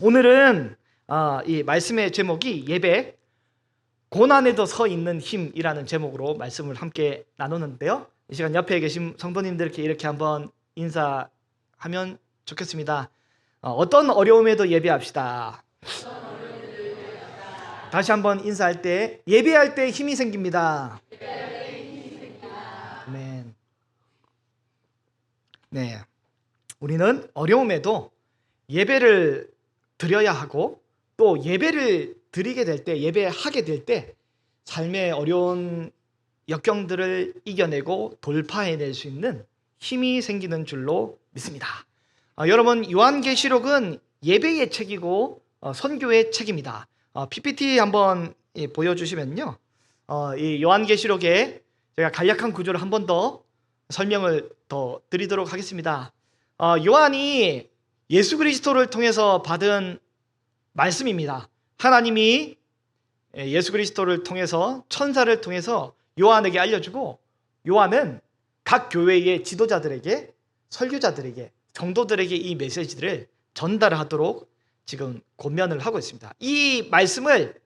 오늘은 이 말씀의 제목이 예배, 고난에도 서 있는 힘이라는 제목으로 말씀을 함께 나누는데요. 이 시간 옆에 계신 성도님들께 이렇게 한번 인사하면 좋겠습니다. 어떤 어려움에도 예배합시다. 다시 한번 인사할 때 예배할 때 힘이 생깁니다. 아멘. 네, 우리는 어려움에도 예배를 드려야 하고, 또 예배를 드리게 될 때, 예배하게 될 때 삶의 어려운 역경들을 이겨내고 돌파해낼 수 있는 힘이 생기는 줄로 믿습니다. 여러분, 요한계시록은 예배의 책이고 선교의 책입니다. PPT 한번 보여주시면요, 이 요한계시록에 제가 간략한 구조를 한 번 더 설명을 더 드리도록 하겠습니다. 요한이 예수 그리스도를 통해서 받은 말씀입니다. 하나님이 예수 그리스도를 통해서, 천사를 통해서 요한에게 알려주고, 요한은 각 교회의 지도자들에게, 설교자들에게, 성도들에게 이 메시지를 전달하도록 지금 권면을 하고 있습니다. 이 말씀을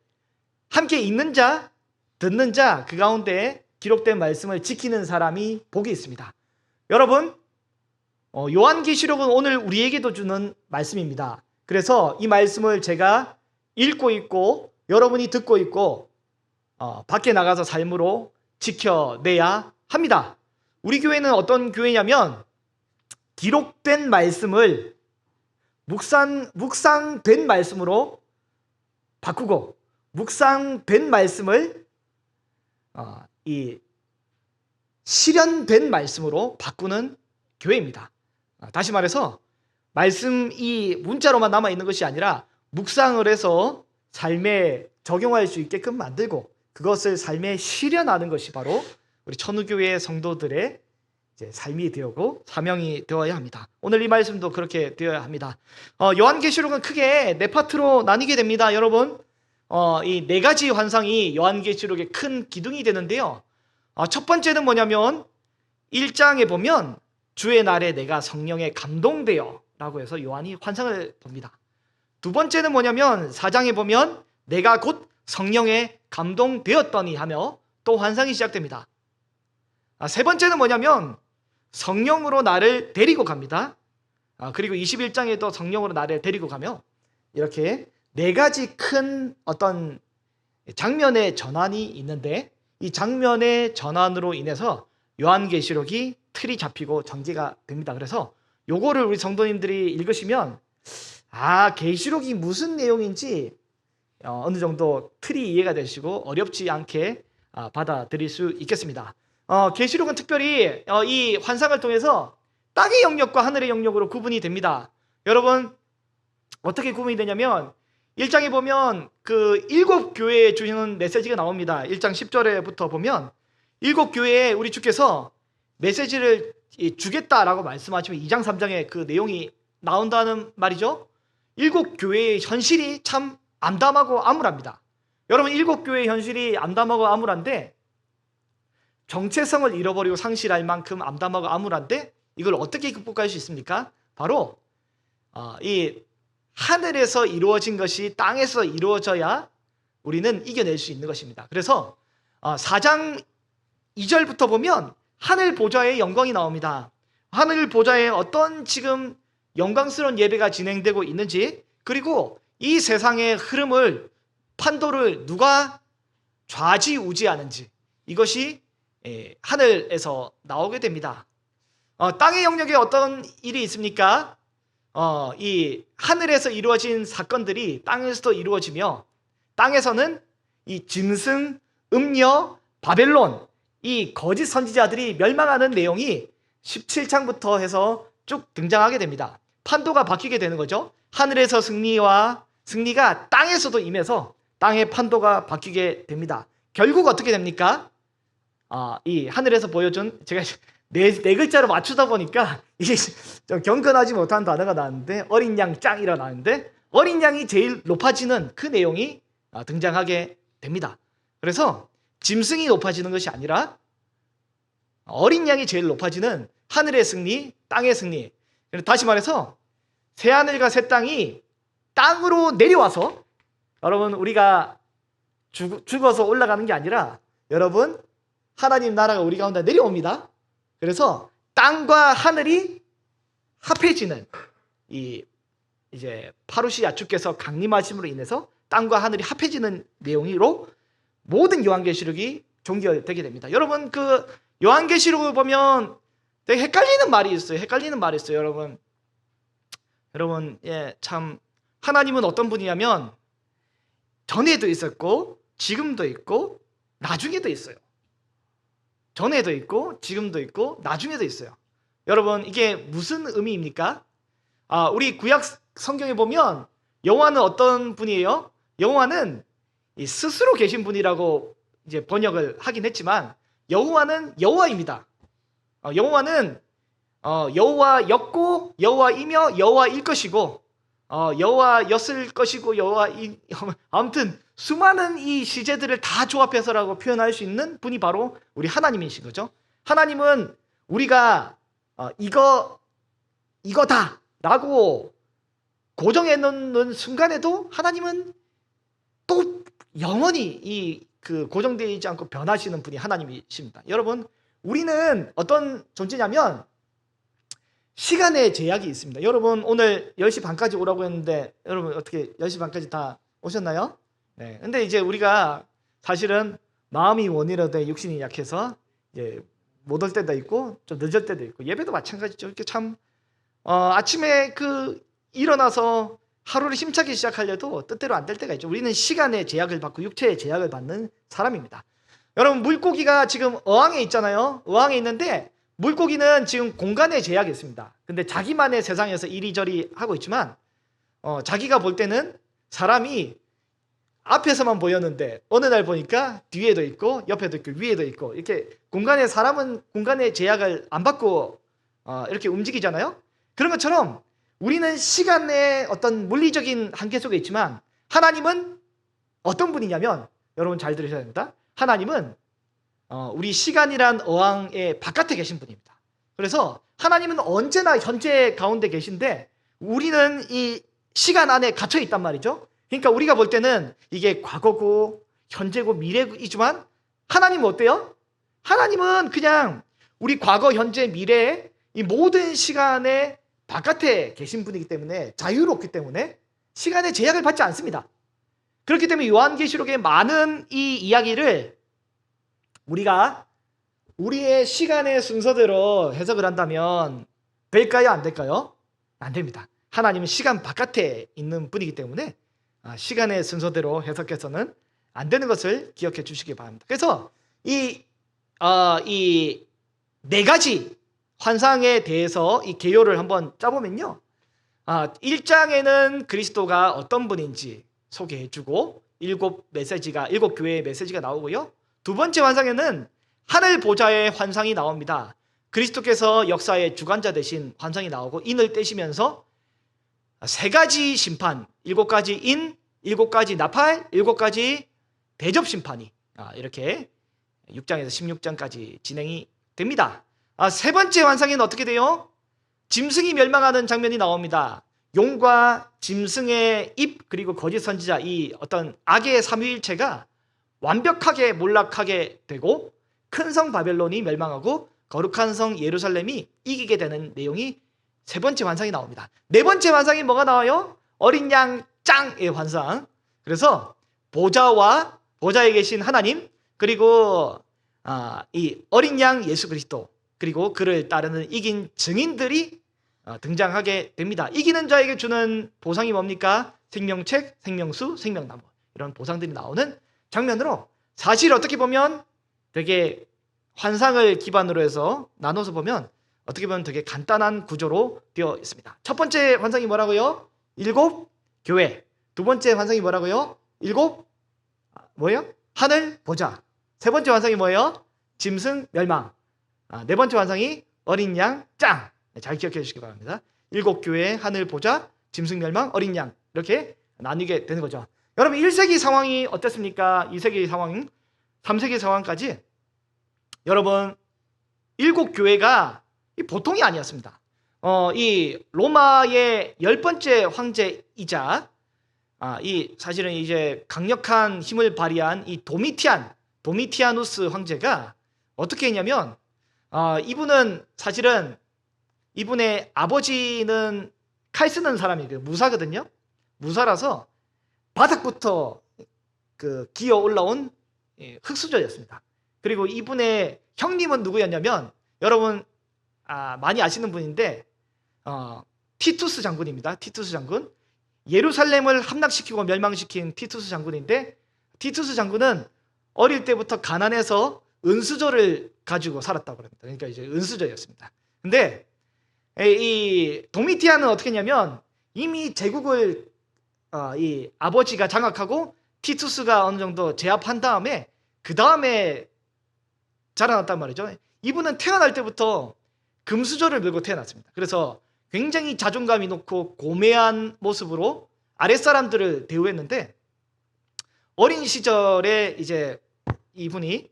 함께 읽는 자, 듣는 자, 그 가운데 기록된 말씀을 지키는 사람이 복이 있습니다. 여러분, 요한계시록은 오늘 우리에게도 주는 말씀입니다. 그래서 이 말씀을 제가 읽고 있고, 여러분이 듣고 있고, 밖에 나가서 삶으로 지켜내야 합니다. 우리 교회는 어떤 교회냐면, 기록된 말씀을 묵상된 말씀으로 바꾸고, 묵상된 말씀을 이 실현된 말씀으로 바꾸는 교회입니다. 다시 말해서 말씀이 문자로만 남아있는 것이 아니라 묵상을 해서 삶에 적용할 수 있게끔 만들고, 그것을 삶에 실현하는 것이 바로 우리 천우교회 성도들의 이제 삶이 되고 사명이 되어야 합니다. 오늘 이 말씀도 그렇게 되어야 합니다. 요한계시록은 크게 네 파트로 나뉘게 됩니다. 여러분, 이 네 가지 환상이 요한계시록의 큰 기둥이 되는데요. 첫 번째는 뭐냐면 1장에 보면 주의 날에 내가 성령에 감동되어 라고 해서 요한이 환상을 봅니다. 두 번째는 뭐냐면 4장에 보면 내가 곧 성령에 감동되었더니 하며 또 환상이 시작됩니다. 세 번째는 뭐냐면 성령으로 나를 데리고 갑니다. 그리고 21장에도 성령으로 나를 데리고 가며, 이렇게 네 가지 큰 어떤 장면의 전환이 있는데, 이 장면의 전환으로 인해서 요한계시록이 틀이 잡히고 전개가 됩니다. 그래서 요거를 우리 성도님들이 읽으시면 계시록이 무슨 내용인지 어느 정도 틀이 이해가 되시고 어렵지 않게 받아들일 수 있겠습니다. 계시록은 특별히 이 환상을 통해서 땅의 영역과 하늘의 영역으로 구분이 됩니다. 여러분, 어떻게 구분이 되냐면 1장에 보면 그 7교회에 주시는 메시지가 나옵니다. 1장 10절에부터 보면 7교회에 우리 주께서 메시지를 주겠다라고 말씀하시면 2장 3장에 그 내용이 나온다는 말이죠. 7교회의 현실이 참 암담하고 암울합니다. 여러분, 7교회의 현실이 암담하고 암울한데, 정체성을 잃어버리고 상실할 만큼 암담하고 암울한데, 이걸 어떻게 극복할 수 있습니까? 바로 이 하늘에서 이루어진 것이 땅에서 이루어져야 우리는 이겨낼 수 있는 것입니다. 그래서 4장 2절부터 보면 하늘 보좌의 영광이 나옵니다. 하늘 보좌에 어떤 지금 영광스러운 예배가 진행되고 있는지, 그리고 이 세상의 흐름을, 판도를 누가 좌지우지하는지, 이것이 하늘에서 나오게 됩니다. 땅의 영역에 어떤 일이 있습니까? 이 하늘에서 이루어진 사건들이 땅에서도 이루어지며, 땅에서는 이 짐승, 음녀, 바벨론, 이 거짓 선지자들이 멸망하는 내용이 17장부터 해서 쭉 등장하게 됩니다. 판도가 바뀌게 되는 거죠. 하늘에서 승리가 땅에서도 임해서 땅의 판도가 바뀌게 됩니다. 결국 어떻게 됩니까? 이 하늘에서 보여준, 제가 네 글자로 맞추다 보니까 이게 좀 경건하지 못한 단어가 나왔는데, 어린 양 짱이라 나왔는데, 어린 양이 제일 높아지는 그 내용이 등장하게 됩니다. 그래서 짐승이 높아지는 것이 아니라 어린 양이 제일 높아지는 하늘의 승리, 땅의 승리. 다시 말해서 새하늘과 새 땅이 땅으로 내려와서 여러분 우리가 죽어서 올라가는 게 아니라 여러분 하나님 나라가 우리 가운데 내려옵니다. 그래서 땅과 하늘이 합해지는 이제 파루시아 주께서 강림하심으로 인해서 땅과 하늘이 합해지는 내용으로 모든 요한계시록이 종결되게 됩니다. 여러분 그 요한계시록을 보면 되게 헷갈리는 말이 있어요. 여러분 참 하나님은 어떤 분이냐면 전에도 있었고 지금도 있고 나중에도 있어요. 전에도 있고 지금도 있고 나중에도 있어요. 여러분 이게 무슨 의미입니까? 우리 구약 성경에 보면 여호와는 어떤 분이에요? 여호와는 스스로 계신 분이라고 이제 번역을 하긴 했지만 여호와는 여호와입니다. 여호와는 여호와였고 여호와이며 여호와일 것이고 여호와였을 것이고 아무튼 수많은 이 시제들을 다 조합해서라고 표현할 수 있는 분이 바로 우리 하나님이신 거죠. 하나님은 우리가 이거다 라고 고정해 놓는 순간에도 하나님은 또 영원히 그 고정되어 있지 않고 변하시는 분이 하나님이십니다. 여러분 우리는 어떤 존재냐면 시간의 제약이 있습니다. 여러분 오늘 10시 반까지 오라고 했는데 여러분 어떻게 10시 반까지 다 오셨나요? 네. 근데 이제 우리가 사실은 마음이 원이라도 육신이 약해서 이제 못 올 때도 있고 좀 늦을 때도 있고 예배도 마찬가지죠. 이렇게 참 아침에 일어나서 하루를 힘차게 시작하려도 뜻대로 안 될 때가 있죠. 우리는 시간의 제약을 받고 육체의 제약을 받는 사람입니다. 여러분 물고기가 지금 어항에 있잖아요. 어항에 있는데 물고기는 지금 공간의 제약이 있습니다. 근데 자기만의 세상에서 이리저리 하고 있지만 자기가 볼 때는 사람이 앞에서만 보였는데 어느 날 보니까 뒤에도 있고 옆에도 있고 위에도 있고 이렇게 사람은 공간의 제약을 안 받고 이렇게 움직이잖아요. 그런 것처럼 우리는 시간의 어떤 물리적인 한계 속에 있지만 하나님은 어떤 분이냐면 여러분 잘 들으셔야 됩니다. 하나님은 우리 시간이란 어항의 바깥에 계신 분입니다. 그래서 하나님은 언제나 현재 가운데 계신데 우리는 이 시간 안에 갇혀 있단 말이죠. 그러니까 우리가 볼 때는 이게 과거고 현재고 미래이지만 하나님은 어때요? 하나님은 그냥 우리 과거, 현재, 미래 이 모든 시간의 바깥에 계신 분이기 때문에 자유롭기 때문에 시간의 제약을 받지 않습니다. 그렇기 때문에 요한계시록의 많은 이 이야기를 우리가 우리의 시간의 순서대로 해석을 한다면 될까요? 안 될까요? 안 됩니다. 하나님은 시간 바깥에 있는 분이기 때문에 시간의 순서대로 해석해서는 안 되는 것을 기억해 주시기 바랍니다. 그래서 이 네 가지 환상에 대해서 이 개요를 한번 짜보면요. 1장에는 그리스도가 어떤 분인지 소개해주고 일곱 교회의 메시지가 나오고요. 두 번째 환상에는 하늘 보좌의 환상이 나옵니다. 그리스도께서 역사의 주관자 되신 환상이 나오고 인을 떼시면서 세 가지 심판, 7가지 인, 7가지 나팔, 7가지 대접 심판이 이렇게 6장에서 16장까지 진행이 됩니다. 세 번째 환상에는 어떻게 돼요? 짐승이 멸망하는 장면이 나옵니다. 용과 짐승의 입 그리고 거짓 선지자 이 어떤 악의 삼위일체가 완벽하게 몰락하게 되고 큰 성 바벨론이 멸망하고 거룩한 성 예루살렘이 이기게 되는 내용이 세 번째 환상이 나옵니다. 네 번째 환상이 뭐가 나와요? 어린 양 짱의 환상. 그래서 보좌에 계신 하나님 그리고 이 어린 양 예수 그리스도 그리고 그를 따르는 이긴 증인들이 등장하게 됩니다. 이기는 자에게 주는 보상이 뭡니까? 생명책, 생명수, 생명나무 이런 보상들이 나오는 장면으로 사실 어떻게 보면 되게 환상을 기반으로 해서 나눠서 보면 어떻게 보면 되게 간단한 구조로 되어 있습니다. 첫 번째 환상이 뭐라고요? 7 교회. 두 번째 환상이 뭐라고요? 7 뭐예요? 하늘 보좌. 세 번째 환상이 뭐예요? 짐승 멸망. 네 번째 환상이 어린 양 짱. 잘 기억해 주시기 바랍니다. 7 교회, 하늘 보좌, 짐승 멸망, 어린 양 이렇게 나뉘게 되는 거죠. 여러분 1세기 상황이 어땠습니까? 2세기 상황, 3세기 상황까지 여러분 7 교회가 보통이 아니었습니다. 이 로마의 10번째 황제이자 이 사실은 이제 강력한 힘을 발휘한 이 도미티아누스 황제가 어떻게 했냐면, 이분은 사실은 이분의 아버지는 칼 쓰는 사람이에요. 무사거든요. 무사라서 바닥부터 기어 올라온 흙수저였습니다. 그리고 이분의 형님은 누구였냐면, 여러분 많이 아시는 분인데 티투스 장군입니다. 티투스 장군. 예루살렘을 함락시키고 멸망시킨 티투스 장군인데, 티투스 장군은 어릴 때부터 가난해서 은수저를 가지고 살았다고 합니다. 그러니까 이제 은수저였습니다. 근데 이 도미티안은 어떻게 했냐면, 이미 제국을 이 아버지가 장악하고 티투스가 어느 정도 제압한 다음에 그 다음에 자라났단 말이죠. 이분은 태어날 때부터 금수저를 메고 태어났습니다. 그래서 굉장히 자존감이 높고 고매한 모습으로 아랫사람들을 대우했는데, 어린 시절에 이제 이분이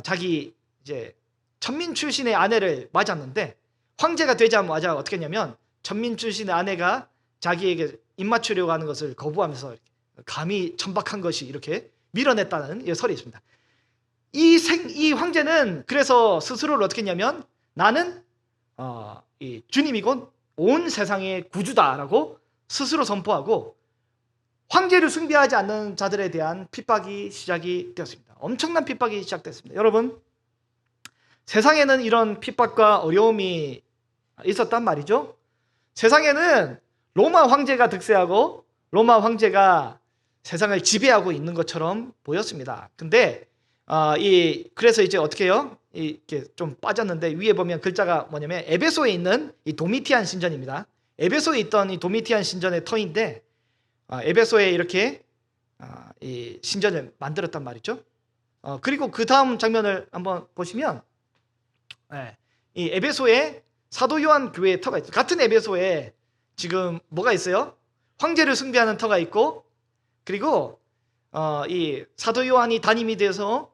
자기 이제 천민 출신의 아내를 맞았는데, 황제가 되자마자 어떻게 했냐면, 천민 출신의 아내가 자기에게 입맞추려고 하는 것을 거부하면서 감히 천박한 것이 이렇게 밀어냈다는 설이 있습니다. 이 황제는 그래서 스스로를 어떻게 했냐면, 나는 이 주님이고 온 세상의 구주다라고 스스로 선포하고, 황제를 숭배하지 않는 자들에 대한 핍박이 시작이 되었습니다. 엄청난 핍박이 시작됐습니다. 여러분, 세상에는 이런 핍박과 어려움이 있었단 말이죠. 세상에는 로마 황제가 득세하고 로마 황제가 세상을 지배하고 있는 것처럼 보였습니다. 근데 그래서 이제 어떻게 해요? 이렇게 좀 빠졌는데, 위에 보면 글자가 뭐냐면 에베소에 있는 이 도미티안 신전입니다. 에베소에 있던 이 도미티안 신전의 터인데, 에베소에 이렇게 이 신전을 만들었단 말이죠. 그리고 그 다음 장면을 한번 보시면, 이 에베소에 사도 요한 교회의 터가 있어요. 같은 에베소에 지금 뭐가 있어요? 황제를 숭배하는 터가 있고, 그리고 이 사도 요한이 담임이 돼서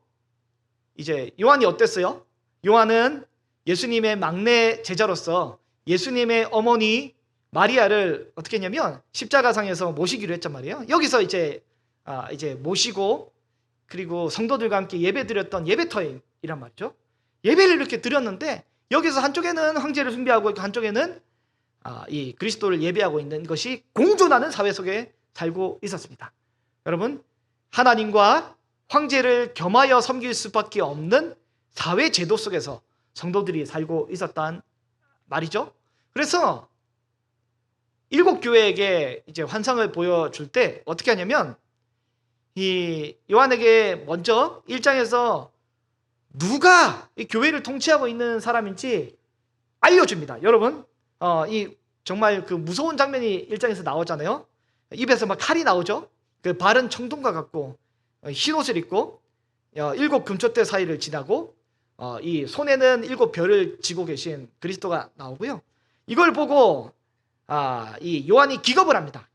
이제 요한이 어땠어요? 요한은 예수님의 막내 제자로서 예수님의 어머니 마리아를 어떻게 했냐면 십자가상에서 모시기로 했단 말이에요. 여기서 이제 모시고, 그리고 성도들과 함께 예배드렸던 예배터이란 말이죠. 예배를 이렇게 드렸는데, 여기서 한쪽에는 황제를 숭배하고 한쪽에는 이 그리스도를 예배하고 있는 것이 공존하는 사회 속에 살고 있었습니다. 여러분, 하나님과 황제를 겸하여 섬길 수밖에 없는 사회 제도 속에서 성도들이 살고 있었단 말이죠. 그래서 일곱 교회에게 이제 환상을 보여줄 때 어떻게 하냐면, 이 요한에게 먼저 1장에서 누가 이 교회를 통치하고 있는 사람인지 알려줍니다. 여러분, 이 정말 그 무서운 장면이 1장에서 나오잖아요. 입에서 막 칼이 나오죠. 그 발은 청동과 같고 흰 옷을 입고 7 금초대 사이를 지나고 이 손에는 7 별을 쥐고 계신 그리스도가 나오고요. 이걸 보고 이 요한이 기겁을 합니다.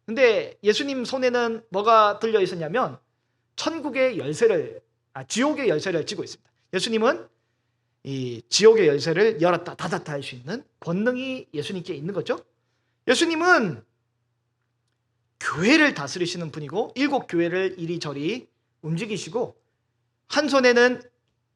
근데 예수님 손에는 뭐가 들려 있었냐면 천국의 열쇠를, 지옥의 열쇠를 쥐고 있습니다. 예수님은 이 지옥의 열쇠를 열었다 닫았다 할 수 있는 권능이 예수님께 있는 거죠. 예수님은 교회를 다스리시는 분이고 7 교회를 이리저리 움직이시고, 한 손에는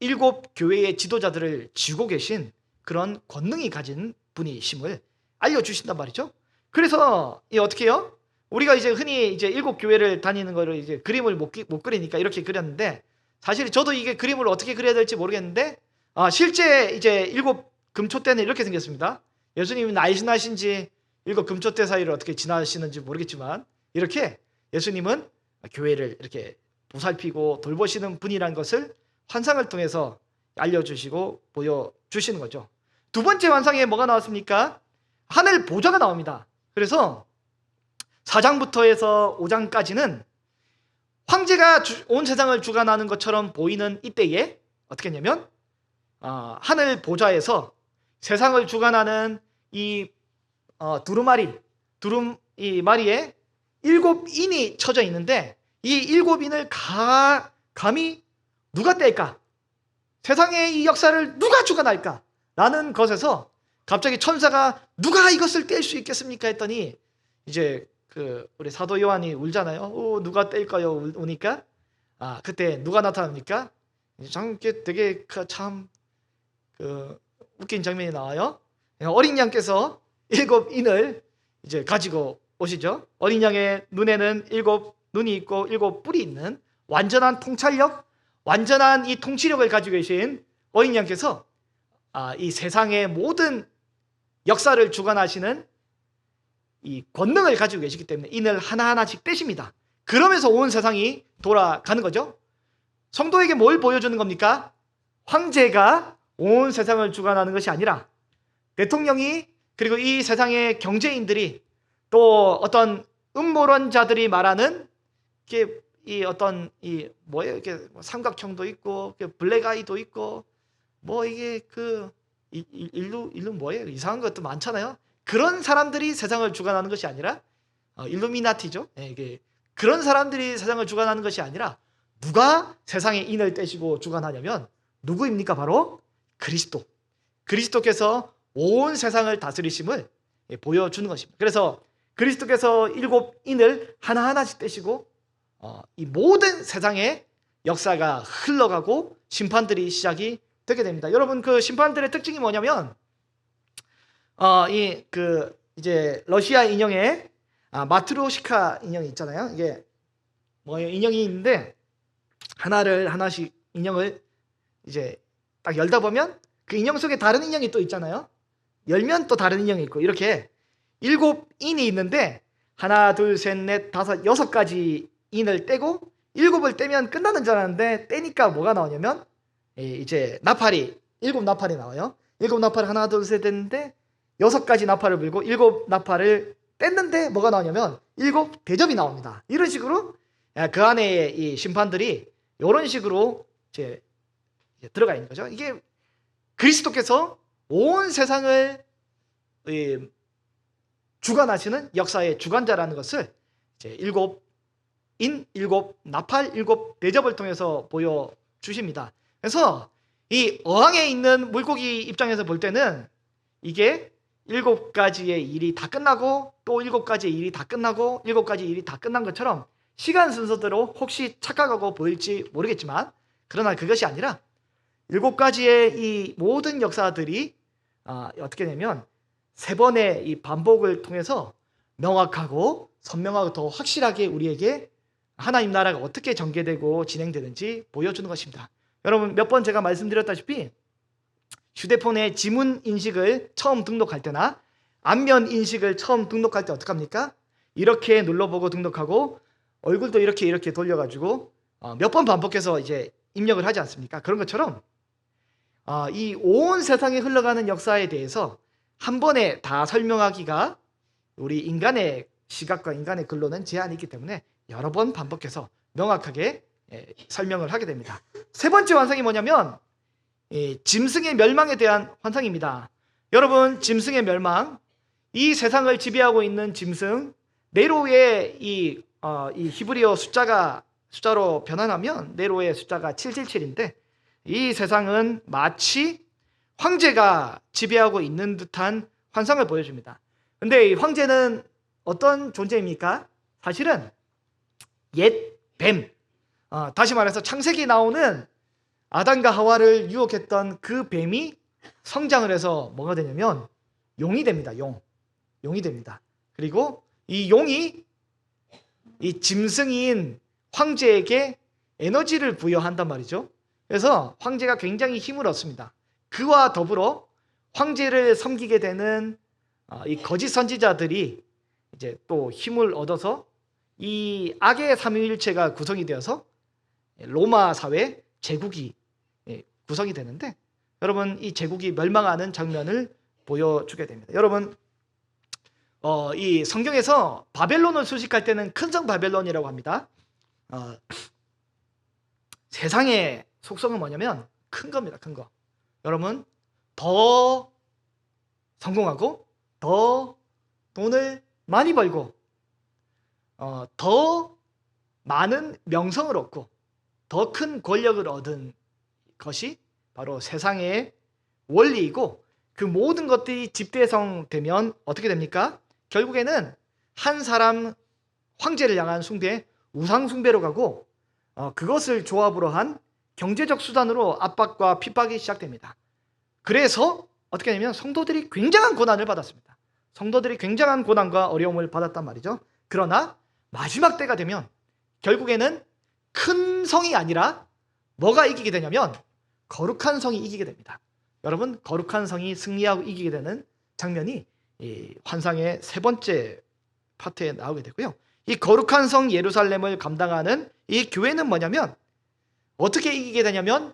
7 교회의 지도자들을 쥐고 계신 그런 권능이 가진 분이심을 알려주신단 말이죠. 그래서 어떻게 해요? 우리가 이제 흔히 이제 7 교회를 다니는 거를 이제 그림을 못 그리니까 이렇게 그렸는데, 사실 저도 이게 그림을 어떻게 그려야 될지 모르겠는데, 실제 이제 7 금초대는 이렇게 생겼습니다. 예수님이 날씬하신지 7 금초대 사이를 어떻게 지나시는지 모르겠지만, 이렇게 예수님은 교회를 이렇게 보살피고 돌보시는 분이라는 것을 환상을 통해서 알려주시고 보여주시는 거죠. 두 번째 환상에 뭐가 나왔습니까? 하늘 보좌가 나옵니다. 그래서 4장부터 해서 5장까지는 황제가 온 세상을 주관하는 것처럼 보이는 이때에 어떻게 했냐면, 하늘 보좌에서 세상을 주관하는 이 두루마리에 7인이 쳐져 있는데, 이 7인을 감히 누가 뗄까? 세상의 이 역사를 누가 주관할까? 라는 것에서 갑자기 천사가 누가 이것을 뗄 수 있겠습니까? 했더니 이제 그 우리 사도 요한이 울잖아요. 누가 뗄까요? 우니까 그때 누가 나타납니까? 되게 참 웃긴 장면이 나와요. 어린 양께서 7인을 이제 가지고 오시죠. 어린 양의 눈에는 7눈이 있고 7뿔이 있는 완전한 통찰력, 완전한 이 통치력을 가지고 계신 어린 양께서 이 세상의 모든 역사를 주관하시는 이 권능을 가지고 계시기 때문에 인을 하나하나씩 떼십니다. 그러면서 온 세상이 돌아가는 거죠. 성도에게 뭘 보여주는 겁니까? 황제가 온 세상을 주관하는 것이 아니라 대통령이, 그리고 이 세상의 경제인들이, 또 어떤 음모론자들이 말하는 이게 삼각형도 있고 블랙아이도 있고 이게 일루 뭐예요? 이상한 것도 많잖아요. 그런 사람들이 세상을 주관하는 것이 아니라 일루미나티죠. 이게 그런 사람들이 세상을 주관하는 것이 아니라 누가 세상의 인을 떼시고 주관하냐면 누구입니까? 바로 그리스도. 그리스도께서 온 세상을 다스리심을 보여주는 것입니다. 그래서 그리스도께서 7인을 하나하나씩 떼시고 이 모든 세상의 역사가 흘러가고 심판들이 시작이 되게 됩니다. 여러분, 그 심판들의 특징이 뭐냐면 이제 러시아 인형에 마트로시카 인형이 있잖아요. 이게 인형이 있는데 하나씩 인형을 이제 딱 열다 보면 그 인형 속에 다른 인형이 또 있잖아요. 열면 또 다른 인형이 있고, 이렇게 7인이 있는데 하나, 둘, 셋, 넷, 다섯, 6가지 인을 떼고 7을 떼면 끝나는 줄 알았는데 떼니까 뭐가 나오냐면 이제 나팔이 7나팔이 나와요. 7나팔을 하나, 둘, 셋 뗐는데 6가지 나팔을 불고 7나팔을 뗐는데 뭐가 나오냐면 7대접이 나옵니다. 이런 식으로 그 안에 이 심판들이 이런 식으로 이제 들어가 있는 거죠. 이게 그리스도께서 온 세상을 주관하시는 역사의 주관자라는 것을 이제 7인, 7나팔, 7대접을 통해서 보여주십니다. 그래서 이 어항에 있는 물고기 입장에서 볼 때는 이게 7가지의 일이 다 끝나고 또 7가지의 일이 다 끝나고 7가지 일이 다 끝난 것처럼 시간 순서대로 혹시 착각하고 보일지 모르겠지만, 그러나 그것이 아니라 7가지의 이 모든 역사들이 어떻게 되냐면 3번의 이 반복을 통해서 명확하고 선명하고 더 확실하게 우리에게 하나님 나라가 어떻게 전개되고 진행되는지 보여주는 것입니다. 여러분, 몇 번 제가 말씀드렸다시피 휴대폰에 지문 인식을 처음 등록할 때나 안면 인식을 처음 등록할 때 어떡합니까? 이렇게 눌러보고 등록하고 얼굴도 이렇게 돌려가지고 몇 번 반복해서 이제 입력을 하지 않습니까? 그런 것처럼 이 온 세상에 흘러가는 역사에 대해서 한 번에 다 설명하기가 우리 인간의 시각과 인간의 글로는 제한이 있기 때문에 여러 번 반복해서 명확하게 설명을 하게 됩니다. 3번째 환상이 뭐냐면 짐승의 멸망에 대한 환상입니다. 여러분, 짐승의 멸망, 이 세상을 지배하고 있는 짐승 네로의 이 히브리어 숫자로 변환하면 네로의 숫자가 777인데 이 세상은 마치 황제가 지배하고 있는 듯한 환상을 보여줍니다. 근데 이 황제는 어떤 존재입니까? 사실은 옛 뱀, 다시 말해서 창세기에 나오는 아담과 하와를 유혹했던 그 뱀이 성장을 해서 뭐가 되냐면 용이 됩니다. 용이 됩니다. 그리고 이 용이 이 짐승인 황제에게 에너지를 부여한단 말이죠. 그래서 황제가 굉장히 힘을 얻습니다. 그와 더불어 황제를 섬기게 되는 이 거짓 선지자들이 이제 또 힘을 얻어서 이 악의 삼위일체가 구성이 되어서 로마 사회 제국이 구성이 되는데, 여러분, 이 제국이 멸망하는 장면을 보여주게 됩니다. 여러분, 이 성경에서 바벨론을 수식할 때는 큰성 바벨론이라고 합니다. 세상의 속성은 뭐냐면 큰 겁니다. 큰 거. 여러분, 더 성공하고 더 돈을 많이 벌고 더 많은 명성을 얻고 더 큰 권력을 얻은 것이 바로 세상의 원리이고, 그 모든 것들이 집대성되면 어떻게 됩니까? 결국에는 한 사람 황제를 향한 숭배, 우상 숭배로 가고 그것을 조합으로 한 경제적 수단으로 압박과 핍박이 시작됩니다. 그래서 어떻게 되냐면 성도들이 굉장한 고난을 받았습니다. 성도들이 굉장한 고난과 어려움을 받았단 말이죠. 그러나 마지막 때가 되면 결국에는 큰 성이 아니라 뭐가 이기게 되냐면 거룩한 성이 이기게 됩니다. 여러분, 거룩한 성이 승리하고 이기게 되는 장면이 이 환상의 세 번째 파트에 나오게 되고요. 이 거룩한 성 예루살렘을 감당하는 이 교회는 뭐냐면 어떻게 이기게 되냐면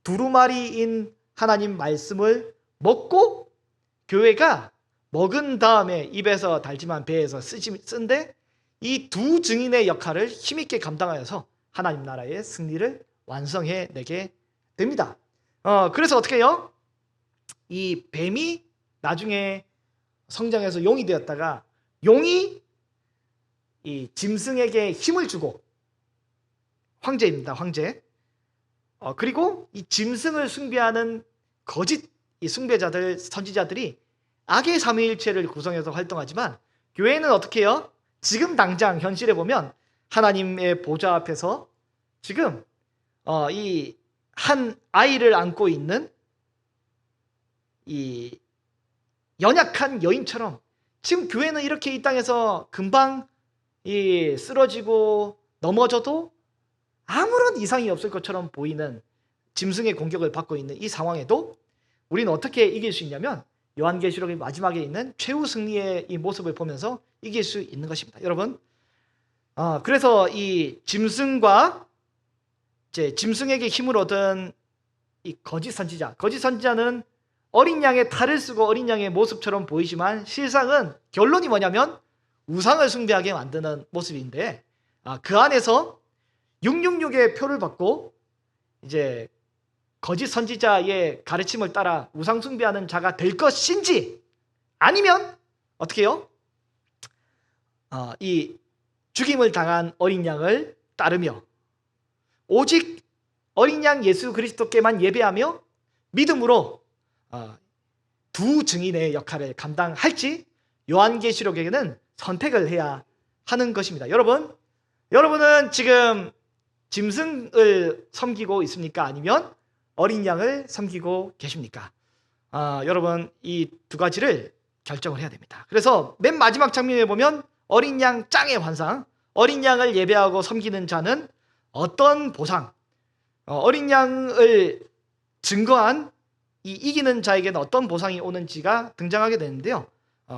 두루마리인 하나님 말씀을 먹고 교회가 먹은 다음에 입에서 달지만 배에서 쓴데 이 두 증인의 역할을 힘있게 감당하여서 하나님 나라의 승리를 완성해내게 됩니다. 그래서 어떻게 해요? 이 뱀이 나중에 성장해서 용이 되었다가 용이 이 짐승에게 힘을 주고 황제입니다. 황제. 그리고 이 짐승을 숭배하는 거짓 이 숭배자들, 선지자들이 악의 삼위일체를 구성해서 활동하지만 교회는 어떻게 해요? 지금 당장 현실에 보면 하나님의 보좌 앞에서 지금 이 한 아이를 안고 있는 이 연약한 여인처럼 지금 교회는 이렇게 이 땅에서 금방 이 쓰러지고 넘어져도 아무런 이상이 없을 것처럼 보이는 짐승의 공격을 받고 있는 이 상황에도 우리는 어떻게 이길 수 있냐면 요한계시록의 마지막에 있는 최후 승리의 이 모습을 보면서 이길 수 있는 것입니다. 여러분, 그래서 이 짐승과 이제 짐승에게 힘을 얻은 이 거짓 선지자는 어린 양의 탈을 쓰고 어린 양의 모습처럼 보이지만 실상은 결론이 뭐냐면 우상을 숭배하게 만드는 모습인데 그 안에서 666의 표를 받고 이제 거짓 선지자의 가르침을 따라 우상 숭배하는 자가 될 것인지 아니면 어떻게 해요? 이 죽임을 당한 어린 양을 따르며 오직 어린 양 예수 그리스도께만 예배하며 믿음으로 두 증인의 역할을 감당할지 요한계시록에게는 선택을 해야 하는 것입니다. 여러분은 지금 짐승을 섬기고 있습니까? 아니면 어린 양을 섬기고 계십니까? 여러분, 이 두 가지를 결정을 해야 됩니다. 그래서 맨 마지막 장면에 보면 어린 양 짱의 환상, 어린 양을 예배하고 섬기는 자는 어떤 보상, 어린 양을 증거한 이 이기는 자에게는 어떤 보상이 오는지가 등장하게 되는데요.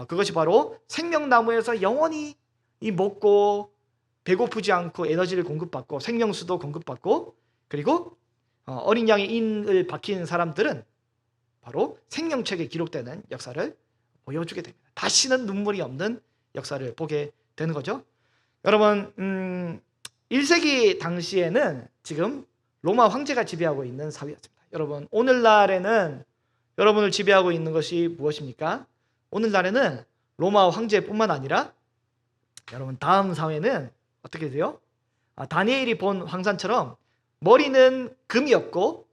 그것이 바로 생명나무에서 영원히 이 먹고 배고프지 않고 에너지를 공급받고 생명수도 공급받고 그리고 어린 양의 인을 박힌 사람들은 바로 생명책에 기록되는 역사를 보여주게 됩니다. 다시는 눈물이 없는 역사를 보게 되는 거죠. 여러분, 1세기 당시에는 지금 로마 황제가 지배하고 있는 사회였습니다. 여러분, 오늘날에는 여러분을 지배하고 있는 것이 무엇입니까? 오늘날에는 로마 황제뿐만 아니라 여러분 다음 사회는 어떻게 돼요? 다니엘이 본 황산처럼 머리는 금이었고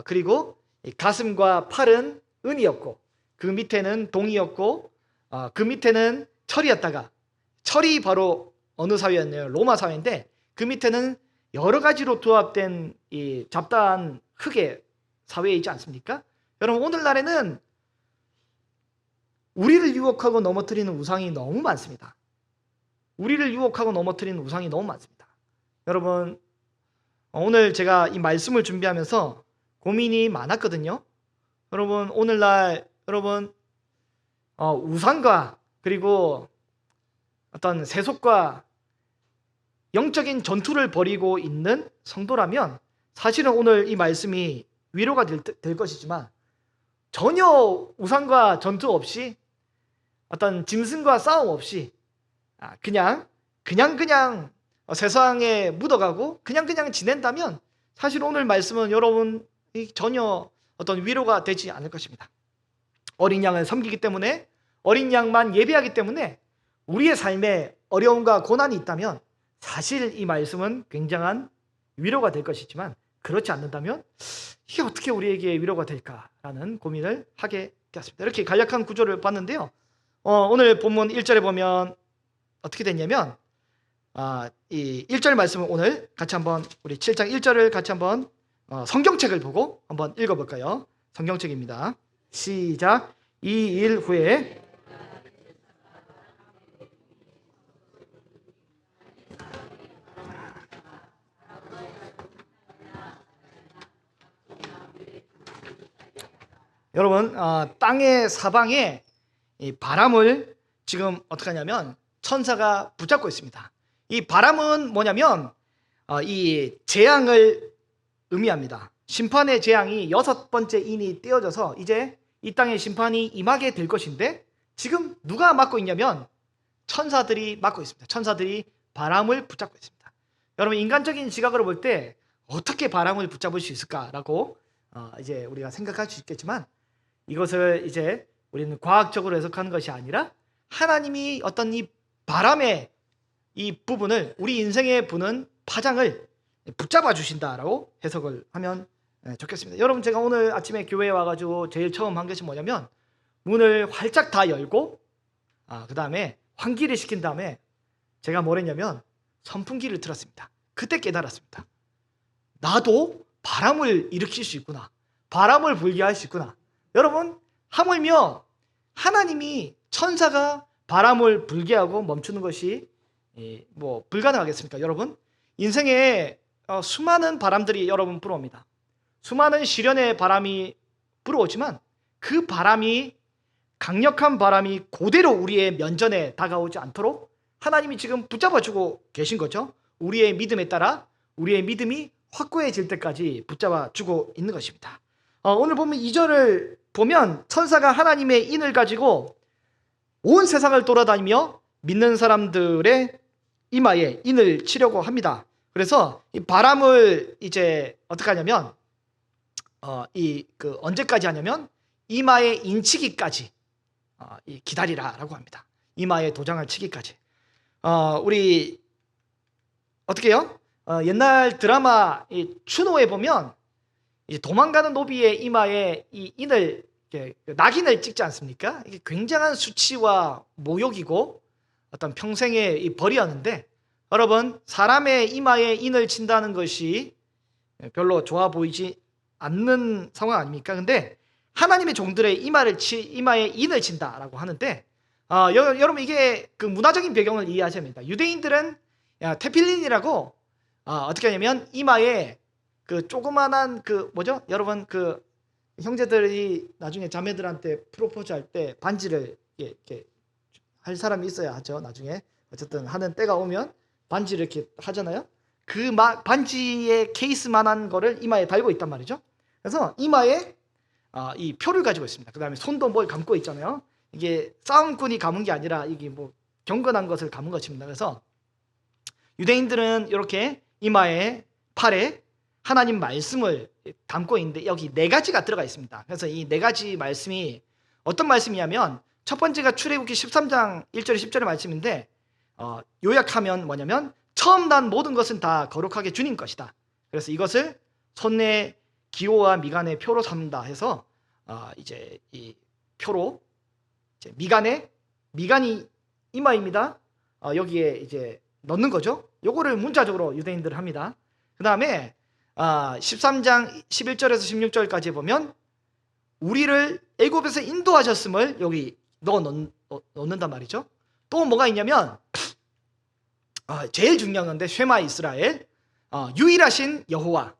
그리고 가슴과 팔은 은이었고 그 밑에는 동이었고 그 밑에는 철이었다가 철이 바로 어느 사회였나요? 로마 사회인데 그 밑에는 여러 가지로 조합된 이 잡다한 흙의 사회이지 않습니까? 여러분, 오늘날에는 우리를 유혹하고 넘어뜨리는 우상이 너무 많습니다. 우리를 유혹하고 넘어뜨리는 우상이 너무 많습니다. 여러분, 오늘 제가 이 말씀을 준비하면서 고민이 많았거든요. 여러분, 오늘날 우상과 그리고 어떤 세속과 영적인 전투를 벌이고 있는 성도라면 사실은 오늘 이 말씀이 위로가 될 것이지만 전혀 우상과 전투 없이 어떤 짐승과 싸움 없이 그냥 세상에 묻어가고 그냥 지낸다면 사실 오늘 말씀은 여러분 전혀 어떤 위로가 되지 않을 것입니다. 어린 양을 섬기기 때문에 어린 양만 예배하기 때문에 우리의 삶에 어려움과 고난이 있다면 사실 이 말씀은 굉장한 위로가 될 것이지만 그렇지 않는다면 이게 어떻게 우리에게 위로가 될까라는 고민을 하게 되었습니다. 이렇게 간략한 구조를 봤는데요. 오늘 본문 1절에 보면 어떻게 됐냐면 이 1절 말씀을 오늘 같이 한번 우리 7장 1절을 같이 한번 성경책을 보고 한번 읽어볼까요? 성경책입니다. 시작. 2일 후에 여러분 땅의 사방에 이 바람을 지금 어떻게 하냐면 천사가 붙잡고 있습니다. 이 바람은 뭐냐면 이 재앙을 의미합니다. 심판의 재앙이 6번째 인이 떼어져서 이제 이 땅에 심판이 임하게 될 것인데 지금 누가 맡고 있냐면 천사들이 맡고 있습니다. 천사들이 바람을 붙잡고 있습니다. 여러분 인간적인 시각으로 볼 때 어떻게 바람을 붙잡을 수 있을까라고 이제 우리가 생각할 수 있겠지만 이것을 이제 우리는 과학적으로 해석하는 것이 아니라 하나님이 어떤 이 바람의 이 부분을 우리 인생에 부는 파장을 붙잡아 주신다라고 해석을 하면 좋겠습니다. 여러분 제가 오늘 아침에 교회에 와가지고 제일 처음 한 것이 뭐냐면 문을 활짝 다 열고 그 다음에 환기를 시킨 다음에 제가 뭘 했냐면 선풍기를 틀었습니다. 그때 깨달았습니다. 나도 바람을 일으킬 수 있구나. 바람을 불게 할 수 있구나. 여러분 하물며 하나님이 천사가 바람을 불게 하고 멈추는 것이 뭐 불가능하겠습니까? 여러분 인생에 수많은 바람들이 여러분 불어옵니다. 수많은 시련의 바람이 불어오지만 그 바람이 강력한 바람이 그대로 우리의 면전에 다가오지 않도록 하나님이 지금 붙잡아주고 계신 거죠. 우리의 믿음에 따라 우리의 믿음이 확고해질 때까지 붙잡아주고 있는 것입니다. 오늘 보면 2절을 보면 천사가 하나님의 인을 가지고 온 세상을 돌아다니며 믿는 사람들의 이마에 인을 치려고 합니다. 그래서 이 바람을 이제 어떻게 하냐면 언제까지 하냐면 이마에 인치기까지 기다리라라고 합니다. 이마에 도장을 치기까지. 우리 어떻게 해요? 옛날 드라마 이 추노에 보면 이제 도망가는 노비의 이마에 이 인을 낙인을 찍지 않습니까? 이게 굉장한 수치와 모욕이고 어떤 평생의 이 벌이었는데 여러분 사람의 이마에 인을 친다는 것이 별로 좋아 보이지 않는 상황 아닙니까? 근데 하나님의 종들의 이마에 인을 친다라고 하는데 여러분 이게 그 문화적인 배경을 이해하셔야 합니다. 유대인들은 테필린이라고 어떻게 하냐면 이마에 그 조그만한 그 뭐죠? 여러분 그 형제들이 나중에 자매들한테 프로포즈 할 때 반지를 이렇게 할 사람이 있어야 하죠. 나중에 어쨌든 하는 때가 오면 반지를 이렇게 하잖아요. 그 반지의 케이스만한 거를 이마에 달고 있단 말이죠. 그래서 이마에 이 표를 가지고 있습니다. 그 다음에 손도 뭘 감고 있잖아요. 이게 싸움꾼이 감은 게 아니라 이게 뭐 경건한 것을 감은 것입니다. 그래서 유대인들은 이렇게 이마에 팔에 하나님 말씀을 담고 있는데 여기 4가지가 들어가 있습니다. 그래서 이 4가지 말씀이 어떤 말씀이냐면 첫 번째가 출애굽기 13장 1절 10절의 말씀인데 요약하면 뭐냐면 처음 난 모든 것은 다 거룩하게 주님 것이다. 그래서 이것을 손내 기호와 미간의 표로 삼는다 해서 이제 이 표로 이제 미간이 이마입니다. 여기에 이제 넣는 거죠. 요거를 문자적으로 유대인들 합니다. 그 다음에 13장 11절에서 16절까지 보면 우리를 애굽에서 인도하셨음을 여기 넣는단 말이죠. 또 뭐가 있냐면 제일 중요한 건데 쉐마 이스라엘 유일하신 여호와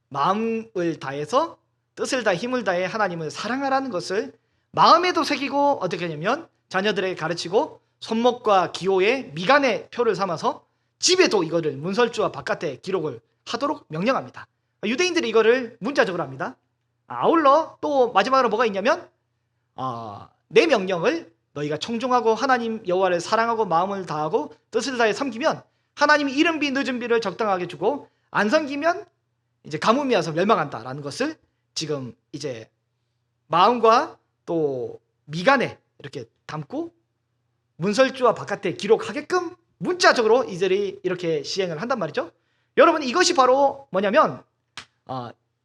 마음을 다해서 뜻을 다해 힘을 다해 하나님을 사랑하라는 것을 마음에도 새기고 어떻게 하냐면 자녀들에게 가르치고 손목과 기호에 미간의 표를 삼아서 집에도 이거를 문설주와 바깥에 기록을 하도록 명령합니다. 유대인들이 이거를 문자적으로 합니다. 아울러 또 마지막으로 뭐가 있냐면 내 명령을 너희가 청종하고 하나님 여호와를 사랑하고 마음을 다하고 뜻을 다해 섬기면 하나님이 이른 비 늦은 비를 적당하게 주고 안 섬기면 이제 가뭄이 와서 멸망한다라는 것을 지금 이제 마음과 또 미간에 이렇게 담고 문설주와 바깥에 기록하게끔 문자적으로 이들이 이렇게 시행을 한단 말이죠. 여러분 이것이 바로 뭐냐면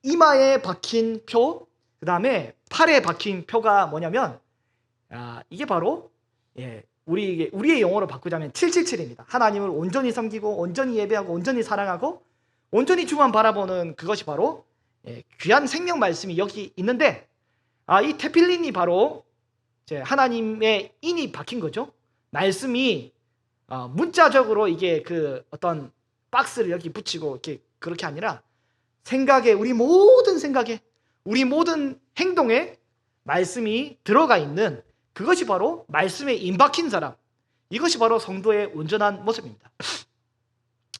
이마에 박힌 표, 그 다음에 팔에 박힌 표가 뭐냐면 이게 바로 우리의 용어로 바꾸자면 777입니다. 하나님을 온전히 섬기고 온전히 예배하고 온전히 사랑하고 온전히 주만 바라보는 그것이 바로 귀한 생명 말씀이 여기 있는데, 이 테필린이 바로 이제 하나님의 인이 박힌 거죠. 말씀이 문자적으로 이게 그 어떤 박스를 여기 붙이고 이렇게 그렇게 아니라 생각에, 우리 모든 생각에, 우리 모든 행동에 말씀이 들어가 있는 그것이 바로 말씀에 임박힌 사람, 이것이 바로 성도의 온전한 모습입니다.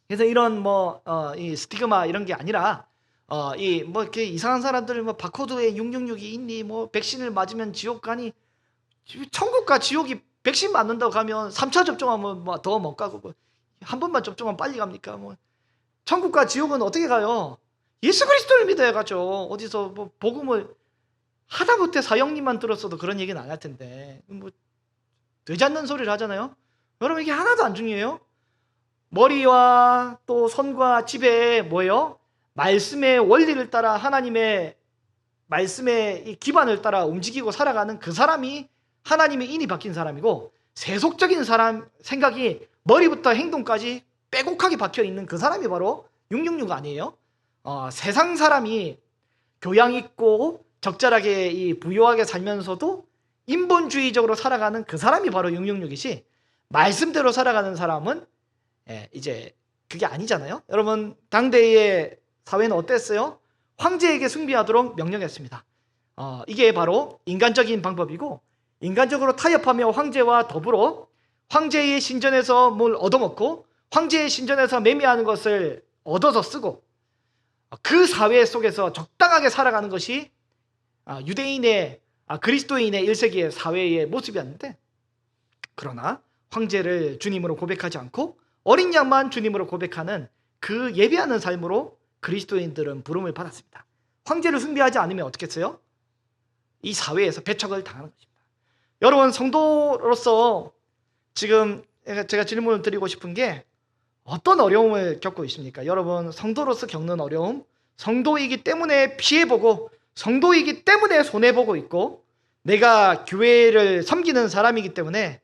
그래서 이런 이 스티그마 이런 게 아니라 이렇게 이상한 사람들 바코드에 666이 있니, 백신을 맞으면 지옥 가니, 천국과 지옥이 백신 맞는다고 가면 3차 접종하면 더 못 가고, 한 번만 접종하면 빨리 갑니까? 천국과 지옥은 어떻게 가요? 예수 그리스도를 믿어야 가죠. 어디서 복음을 하다못해 사형님만 들었어도 그런 얘기는 안 할 텐데 되잡는 소리를 하잖아요. 여러분, 이게 하나도 안 중요해요. 머리와 또 손과 지배에 뭐예요? 말씀의 원리를 따라, 하나님의 말씀의 이 기반을 따라 움직이고 살아가는 그 사람이 하나님의 인이 박힌 사람이고, 세속적인 사람 생각이 머리부터 행동까지 빼곡하게 박혀 있는 그 사람이 바로 666 아니에요? 세상 사람이 교양 있고 적절하게 이 부유하게 살면서도 인본주의적으로 살아가는 그 사람이 바로 666이지, 말씀대로 살아가는 사람은 이제 그게 아니잖아요. 여러분, 당대의 사회는 어땠어요? 황제에게 숭배하도록 명령했습니다. 이게 바로 인간적인 방법이고, 인간적으로 타협하며 황제와 더불어 황제의 신전에서 뭘 얻어먹고 황제의 신전에서 매매하는 것을 얻어서 쓰고, 그 사회 속에서 적당하게 살아가는 것이 유대인의 그리스도인의 1세기의 사회의 모습이었는데, 그러나 황제를 주님으로 고백하지 않고 어린 양만 주님으로 고백하는 그 예배하는 삶으로 그리스도인들은 부름을 받았습니다. 황제를 숭배하지 않으면 어떻겠어요? 이 사회에서 배척을 당하는 것입니다. 여러분, 성도로서 지금 제가 질문을 드리고 싶은 게, 어떤 어려움을 겪고 있습니까? 여러분, 성도로서 겪는 어려움, 성도이기 때문에 피해보고 성도이기 때문에 손해보고 있고, 내가 교회를 섬기는 사람이기 때문에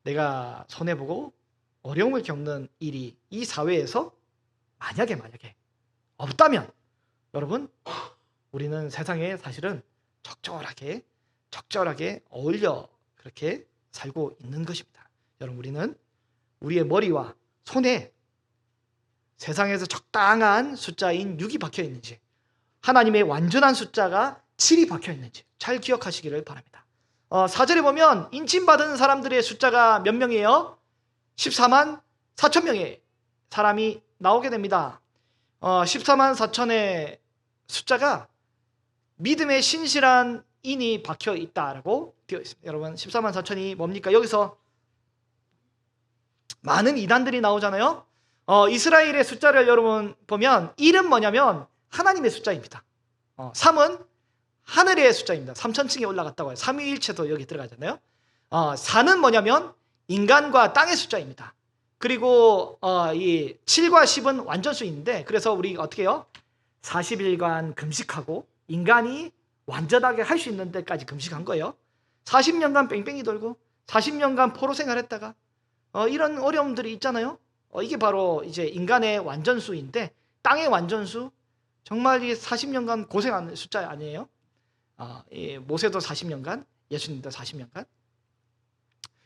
내가 손해보고 어려움을 겪는 일이 이 사회에서 만약에 없다면, 여러분, 우리는 세상에 사실은 적절하게 어울려 그렇게 살고 있는 것입니다. 여러분, 우리는 우리의 머리와 손에 세상에서 적당한 숫자인 6이 박혀 있는지, 하나님의 완전한 숫자가 7이 박혀 있는지 잘 기억하시기를 바랍니다. 4절에 보면 인침받은 사람들의 숫자가 몇 명이에요? 14만 4천 명의 사람이 나오게 됩니다. 14만 4천의 숫자가 믿음의 신실한 인이 박혀 있다라고 되어 있습니다. 여러분, 14만 4천이 뭡니까? 여기서 많은 이단들이 나오잖아요. 이스라엘의 숫자를 여러분 보면 1은 뭐냐면 하나님의 숫자입니다. 3은 하늘의 숫자입니다. 3천층에 올라갔다고 해요. 삼위일체도 여기 들어가잖아요. 4는 뭐냐면 인간과 땅의 숫자입니다. 그리고 이 7과 10은 완전수인데, 그래서 우리가 어떻게 해요? 40일간 금식하고 인간이 완전하게 할 수 있는 데까지 금식한 거예요. 40년간 뺑뺑이 돌고 40년간 포로 생활했다가 이런 어려움들이 있잖아요. 이게 바로 이제 인간의 완전수인데, 땅의 완전수, 정말 이 40년간 고생한 숫자 아니에요? 모세도 40년간, 예수님도 40년간.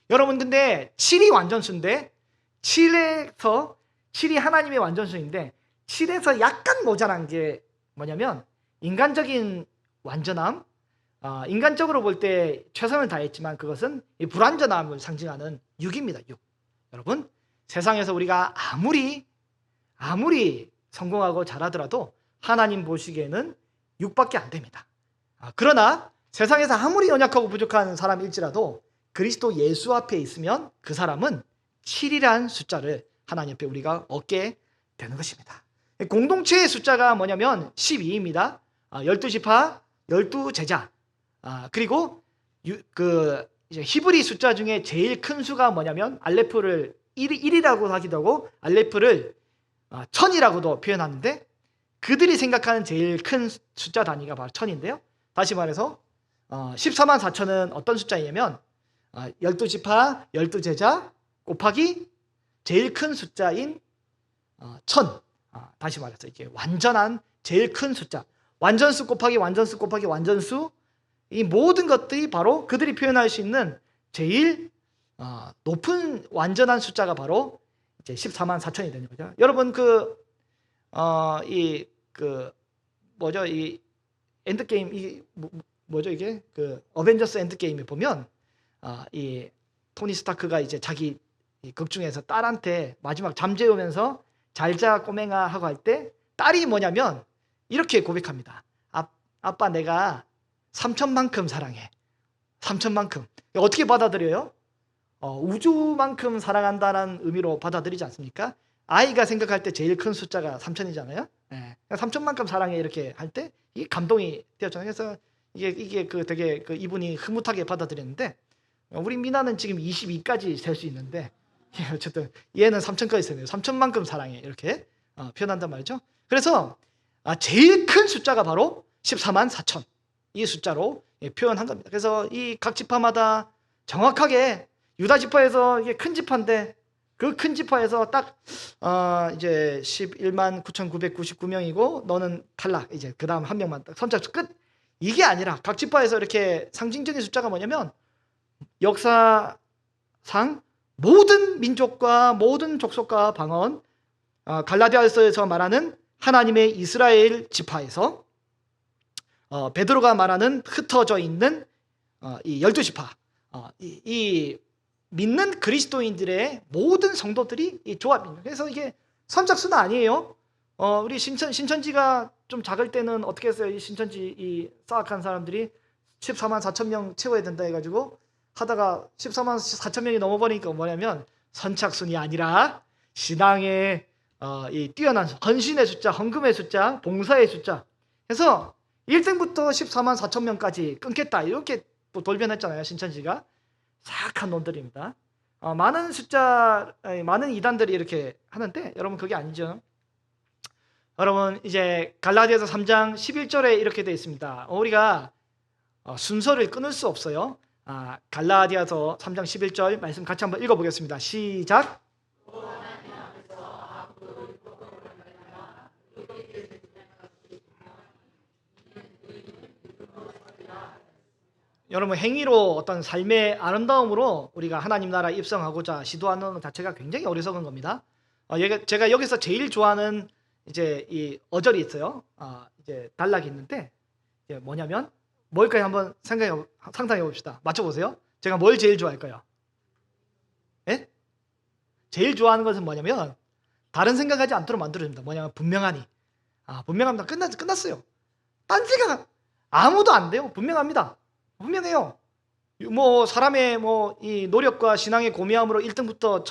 여러분, 근데 7이 완전수인데, 7이 하나님의 완전수인데, 7에서 약간 모자란 게 뭐냐면 인간적인 완전함, 인간적으로 볼 때 최선을 다했지만 그것은 이 불완전함을 상징하는 6입니다. 6. 여러분, 세상에서 우리가 아무리 성공하고 잘하더라도 하나님 보시기에는 6밖에 안 됩니다. 그러나 세상에서 아무리 연약하고 부족한 사람일지라도 그리스도 예수 앞에 있으면 그 사람은 7이라는 숫자를 하나님 앞에 우리가 얻게 되는 것입니다. 공동체의 숫자가 뭐냐면 12입니다. 12지파, 12제자. 그리고 이제 히브리 숫자 중에 제일 큰 수가 뭐냐면 알레프를 1이라고 하기도 하고 알레프를 1000이라고도 표현하는데, 그들이 생각하는 제일 큰 숫자 단위가 바로 1000인데요. 다시 말해서 14만 4천은 어떤 숫자이냐면 12지파 12제자 곱하기 제일 큰 숫자인 1000. 다시 말해서 이게 완전한 제일 큰 숫자, 완전수 곱하기 완전수 곱하기 완전수, 이 모든 것들이 바로 그들이 표현할 수 있는 제일 높은 완전한 숫자가 바로 이제 14만 4천이 되는 거죠. 여러분 뭐죠, 이 엔드게임, 뭐죠 이게, 어벤져스 엔드게임에 보면 이 토니 스타크가 이제 자기 극 중에서 딸한테 마지막 잠재우면서 잘자 꼬맹아 하고 할 때 딸이 뭐냐면 이렇게 고백합니다. 아빠 내가 3천만큼 사랑해. 3천만큼. 어떻게 받아들여요? 우주만큼 사랑한다는 의미로 받아들이지 않습니까? 아이가 생각할 때 제일 큰 숫자가 3천이잖아요. 네. 3천만큼 사랑해 이렇게 할 때 이게 감동이 되었잖아요. 그래서 이게 되게 이분이 흐뭇하게 받아들였는데, 우리 미나는 지금 22까지 셀 수 있는데 어쨌든 얘는 3천까지 세네요. 3천만큼 사랑해 이렇게 표현한단 말이죠. 그래서 제일 큰 숫자가 바로 14만 4천 이 숫자로 표현한 겁니다. 그래서 이 각 지파마다 정확하게 유다 지파에서 이게 큰 지파인데 그 큰 지파에서 딱 이제 11만 9,999명이고 너는 탈락, 이제 그 다음 한 명만 딱 선착순 끝, 이게 아니라 각 지파에서 이렇게 상징적인 숫자가 뭐냐면 역사상 모든 민족과 모든 족속과 방언, 갈라디아서에서 말하는 하나님의 이스라엘 지파에서 베드로가 말하는 흩어져 있는 이 12지파, 이 믿는 그리스도인들의 모든 성도들이 이 조합입니다. 그래서 이게 선착순은 아니에요. 우리 신천지가 좀 작을 때는 어떻게 했어요? 이 신천지 이 사악한 사람들이 14만 4천 명 채워야 된다 해가지고 하다가 14만 4천 명이 넘어버리니까 뭐냐면 선착순이 아니라 신앙의 이 뛰어난 헌신의 숫자, 헌금의 숫자, 봉사의 숫자 해서 1등부터 14만 4천 명까지 끊겠다 이렇게 또 돌변했잖아요. 신천지가. 사악한 놈들입니다. 많은 이단들이 이렇게 하는데 여러분 그게 아니죠. 여러분 이제 갈라디아서 3장 11절에 이렇게 되어 있습니다. 우리가 순서를 끊을 수 없어요. 갈라디아서 3장 11절 말씀 같이 한번 읽어보겠습니다. 시작. 여러분 행위로 어떤 삶의 아름다움으로 우리가 하나님 나라에 입성하고자 시도하는 것 자체가 굉장히 어리석은 겁니다. 제가 여기서 제일 좋아하는 이제 이 어절이 있어요. 이제 단락이 있는데 이제 뭐냐면 뭘까요? 한번 상상해 봅시다. 맞춰보세요. 제가 뭘 제일 좋아할까요? 예? 제일 좋아하는 것은 뭐냐면 다른 생각하지 않도록 만들어줍니다. 뭐냐면 분명하니. 분명합니다. 끝났어요. 딴 생각 아무도 안 돼요. 분명합니다. 분명해요. 뭐 사람의 이 노력과 신앙의 고미함으로 1등부터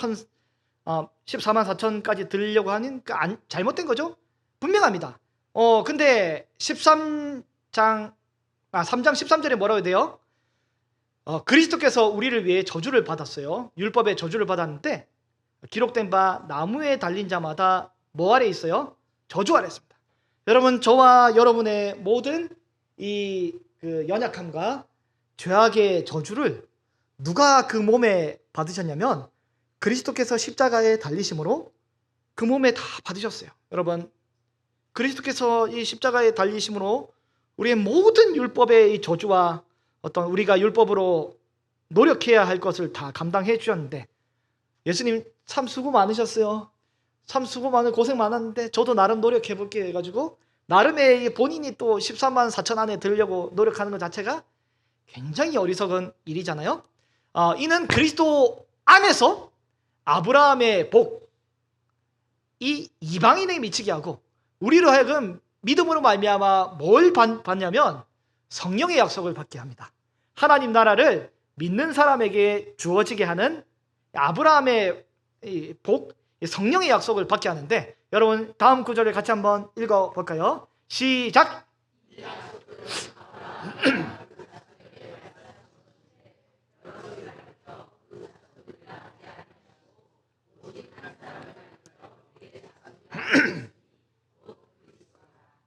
14만 4천까지 들으려고 하는 잘못된 거죠. 분명합니다. 근데 3장 13절에 뭐라고 돼요? 그리스도께서 우리를 위해 저주를 받았어요. 율법의 저주를 받았는데 기록된 바 나무에 달린 자마다 뭐 아래 있어요? 저주 아래 있습니다. 여러분 저와 여러분의 모든 이 연약함과 죄악의 저주를 누가 그 몸에 받으셨냐면 그리스도께서 십자가에 달리심으로 그 몸에 다 받으셨어요. 여러분 그리스도께서 이 십자가에 달리심으로 우리의 모든 율법의 이 저주와 어떤 우리가 율법으로 노력해야 할 것을 다 감당해 주셨는데 예수님 참 수고 많으셨어요. 참 수고 고생 많았는데 저도 나름 노력해 볼게 해가지고 나름의 본인이 또 14만 4천 안에 들려고 노력하는 것 자체가 굉장히 어리석은 일이잖아요. 이는 그리스도 안에서 아브라함의 복, 이 이방인에게 미치게 하고 우리로 하여금 믿음으로 말미암아 뭘 받냐면 성령의 약속을 받게 합니다. 하나님 나라를 믿는 사람에게 주어지게 하는 아브라함의 복, 성령의 약속을 받게 하는데 여러분 다음 구절을 같이 한번 읽어볼까요? 시작!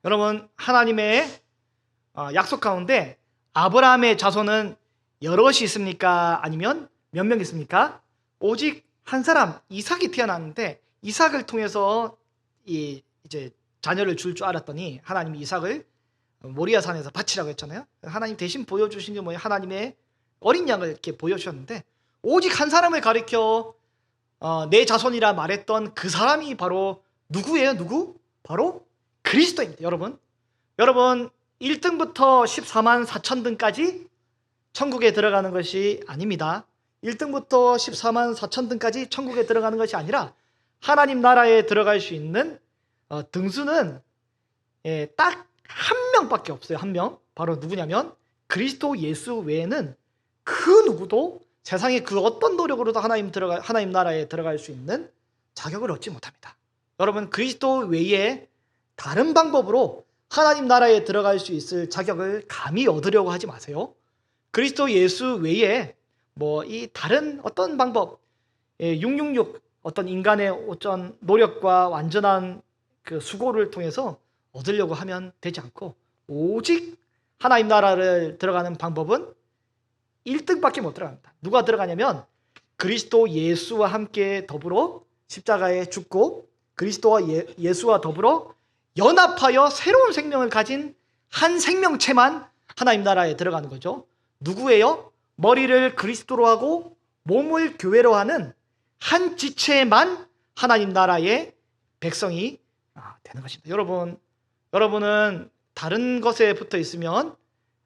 여러분 하나님의 약속 가운데 아브라함의 자손은 여럿이 있습니까? 아니면 몇 명 있습니까? 오직 한 사람, 이삭이 태어났는데 이삭을 통해서 이제 자녀를 줄 알았더니 하나님이 이삭을 모리아 산에서 바치라고 했잖아요. 하나님 대신 보여주신 게 뭐예요? 하나님의 어린 양을 이렇게 보여주셨는데 오직 한 사람을 가리켜 내 자손이라 말했던 그 사람이 바로 누구예요? 누구? 바로 그리스도입니다. 여러분 1등부터 14만 4천 등까지 천국에 들어가는 것이 아닙니다. 1등부터 14만 4천 등까지 천국에 들어가는 것이 아니라 하나님 나라에 들어갈 수 있는 등수는 딱 한 명밖에 없어요. 한 명. 바로 누구냐면 그리스도 예수 외에는 그 누구도 세상의 그 어떤 노력으로도 하나님 나라에 들어갈 수 있는 자격을 얻지 못합니다. 여러분 그리스도 외에 다른 방법으로 하나님 나라에 들어갈 수 있을 자격을 감히 얻으려고 하지 마세요. 그리스도 예수 외에 이 다른 어떤 방법 666 어떤 인간의 어떤 노력과 완전한 그 수고를 통해서 얻으려고 하면 되지 않고 오직 하나님 나라를 들어가는 방법은 1등밖에 못 들어갑니다. 누가 들어가냐면 그리스도 예수와 함께 더불어 십자가에 죽고 그리스도와 예수와 더불어 연합하여 새로운 생명을 가진 한 생명체만 하나님 나라에 들어가는 거죠. 누구예요? 머리를 그리스도로 하고 몸을 교회로 하는 한 지체만 하나님 나라의 백성이 되는 것입니다. 여러분은 다른 것에 붙어 있으면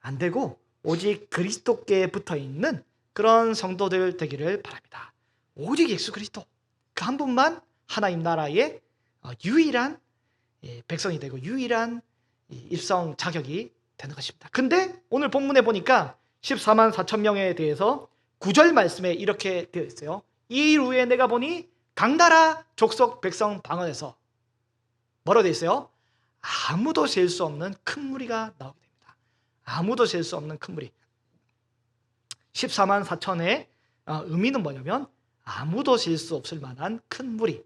안 되고 오직 그리스도께 붙어 있는 그런 성도들 되기를 바랍니다. 오직 예수 그리스도 그 한 분만 하나님 나라의 유일한 백성이 되고 유일한 입성 자격이 되는 것입니다. 근데 오늘 본문에 보니까 14만 4천 명에 대해서 9절 말씀에 이렇게 되어 있어요. 이 후에 내가 보니 강나라 족속 백성 방언에서 뭐라고 되어 있어요? 아무도 셀 수 없는 큰 무리가 나오게 됩니다. 아무도 셀 수 없는 큰 무리. 14만 4천의 의미는 뭐냐면 아무도 셀 수 없을 만한 큰 무리.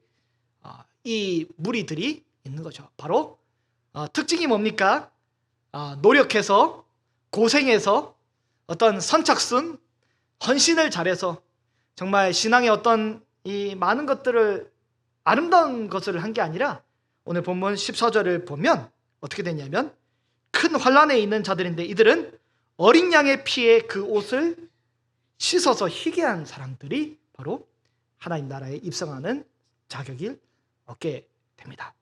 이 무리들이 있는 거죠. 바로 특징이 뭡니까? 노력해서 고생해서 어떤 선착순 헌신을 잘해서 정말 신앙의 어떤 이 많은 것들을 아름다운 것을 한 게 아니라 오늘 본문 14절을 보면 어떻게 되냐면 큰 환란에 있는 자들인데 이들은 어린 양의 피에 그 옷을 씻어서 희게 한 사람들이 바로 하나님 나라에 입성하는 자격을 얻게 됩니다.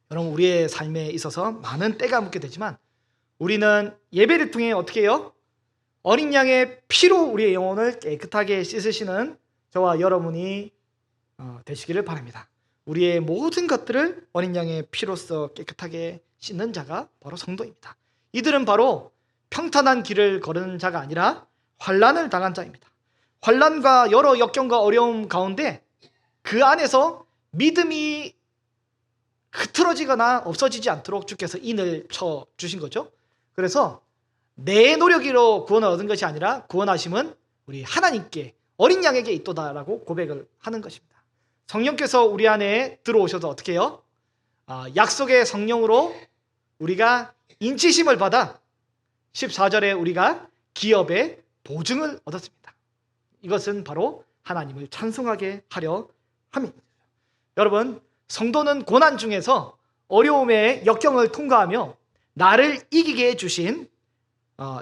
여러분 우리의 삶에 있어서 많은 때가 묻게 되지만 우리는 예배를 통해 어떻게 해요? 어린 양의 피로 우리의 영혼을 깨끗하게 씻으시는 저와 여러분이 되시기를 바랍니다. 우리의 모든 것들을 어린 양의 피로써 깨끗하게 씻는 자가 바로 성도입니다. 이들은 바로 평탄한 길을 걸은 자가 아니라 환난을 당한 자입니다. 환난과 여러 역경과 어려움 가운데 그 안에서 믿음이 흐트러지거나 없어지지 않도록 주께서 인을 쳐 주신 거죠. 그래서 내 노력으로 구원을 얻은 것이 아니라 구원하심은 우리 하나님께 어린 양에게 있도다라고 고백을 하는 것입니다. 성령께서 우리 안에 들어오셔서 어떻게 해요? 약속의 성령으로 우리가 인치심을 받아 14절에 우리가 기업의 보증을 얻었습니다. 이것은 바로 하나님을 찬송하게 하려 함입니다. 여러분 성도는 고난 중에서 어려움의 역경을 통과하며 나를 이기게 해주신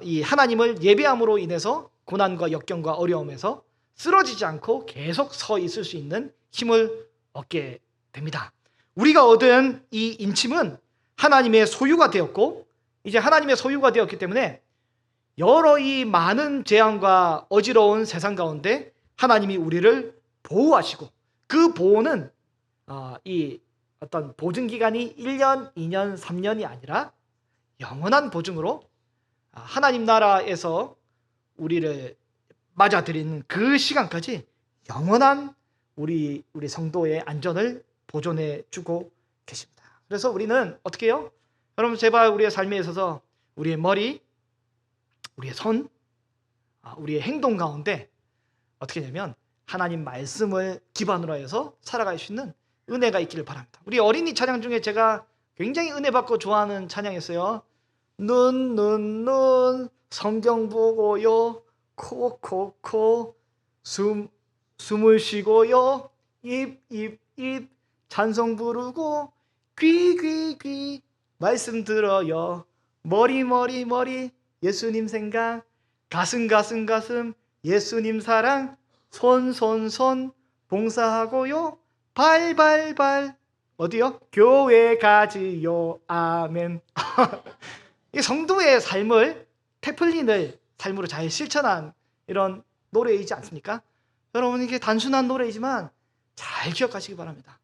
이 하나님을 예배함으로 인해서 고난과 역경과 어려움에서 쓰러지지 않고 계속 서 있을 수 있는 힘을 얻게 됩니다. 우리가 얻은 이 인침은 하나님의 소유가 되었고 이제 하나님의 소유가 되었기 때문에 여러 이 많은 재앙과 어지러운 세상 가운데 하나님이 우리를 보호하시고 그 보호는 이 어떤 보증 기간이 1년, 2년, 3년이 아니라 영원한 보증으로 하나님 나라에서 우리를 맞아들이는 그 시간까지 영원한 우리 성도의 안전을 보존해 주고 계십니다. 그래서 우리는 어떻게 해요? 여러분 제발 우리의 삶에 있어서 우리의 머리, 우리의 손, 우리의 행동 가운데 어떻게 하냐면 하나님 말씀을 기반으로 해서 살아갈 수 있는 은혜가 있기를 바랍니다. 우리 어린이 찬양 중에 제가 굉장히 은혜 받고 좋아하는 찬양이 있어요. 눈 성경 보고요 코 숨을 쉬고요. 입 찬송 부르고 귀 말씀 들어요. 머리 예수님 생각. 가슴 예수님 사랑. 손 봉사하고요. 발 어디요? 교회 가지요. 아멘. 이 성도의 삶을 태플린을 삶으로 잘 실천한 이런 노래이지 않습니까? 여러분, 이게 단순한 노래이지만 잘 기억하시기 바랍니다.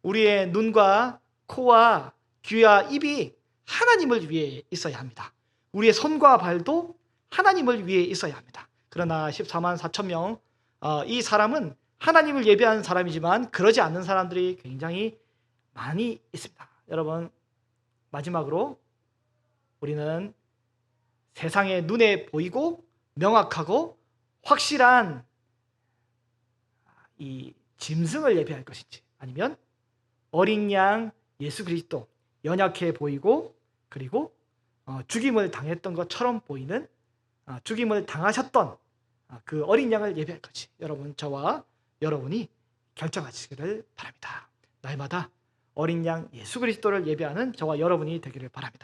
우리의 눈과 코와 귀와 입이 하나님을 위해 있어야 합니다. 우리의 손과 발도 하나님을 위해 있어야 합니다. 그러나 14만 4천 명, 이 사람은 하나님을 예배하는 사람이지만 그러지 않는 사람들이 굉장히 많이 있습니다. 여러분, 마지막으로 우리는 세상의 눈에 보이고 명확하고 확실한 이 짐승을 예배할 것인지, 아니면 어린 양 예수 그리스도, 연약해 보이고 그리고 죽임을 당했던 것처럼 보이는, 죽임을 당하셨던 그 어린 양을 예배할 것이, 여러분, 저와 여러분이 결정하시기를 바랍니다. 날마다 어린 양 예수 그리스도를 예배하는 저와 여러분이 되기를 바랍니다.